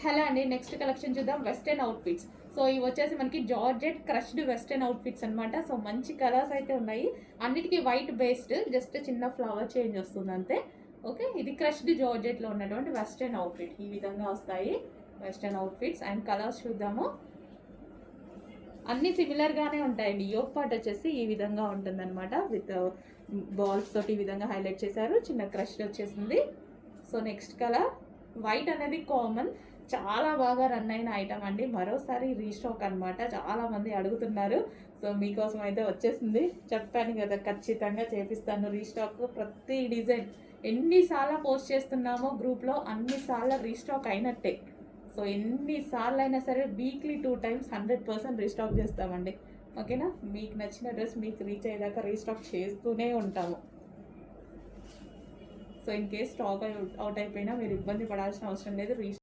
Hello అండి, next collection చూద్దాం. Western outfits. So ఇవి వచ్చేసి మనకి జార్జెట్ క్రష్డ్ వెస్టర్న్ అవుట్ఫిట్స్ అనమాట. సో మంచి కలర్స్ అయితే ఉన్నాయి. అన్నిటికీ వైట్ బేస్డ్, జస్ట్ చిన్న ఫ్లవర్ చేంజ్ వస్తుంది అంతే. ఓకే, ఇది క్రష్డ్ జార్జెట్లో ఉన్నటువంటి వెస్టర్న్ అవుట్ఫిట్. ఈ విధంగా వస్తాయి వెస్టర్న్ అవుట్ఫిట్స్. అండ్ కలర్స్ చూద్దాము. అన్నీ సిమిలర్గానే ఉంటాయండి. యోక్ పార్ట్ వచ్చేసి ఈ విధంగా ఉంటుందన్నమాట. విత్ బాల్స్ తోటి ఈ విధంగా హైలైట్ చేశారు. చిన్న క్రష్ వచ్చేసింది. సో నెక్స్ట్ కలర్ వైట్ అనేది కామన్, చాలా బాగా రన్ అయిన ఐటమ్ అండి. మరోసారి రీస్టాక్ అనమాట. చాలామంది అడుగుతున్నారు. సో మీకోసం అయితే వచ్చేసింది. చెప్పాను కదా, ఖచ్చితంగా చేపిస్తాను రీస్టాక్. ప్రతి డిజైన్ ఎన్నిసార్లు పోస్ట్ చేస్తున్నామో గ్రూప్లో అన్నిసార్లు రీస్టాక్ అయినట్టే. సో ఎన్నిసార్లు అయినా సరే వీక్లీ 2 times 100% రీస్టాక్ చేస్తామండి. ఓకేనా, మీకు నచ్చిన డ్రెస్ మీకు రీచ్ అయ్యేదాకా రీస్టాక్ చేస్తూనే ఉంటాము. So in case stock out అయిపోయినా మీరు ఇబ్బంది పడాల్సిన అవసరం లేదు.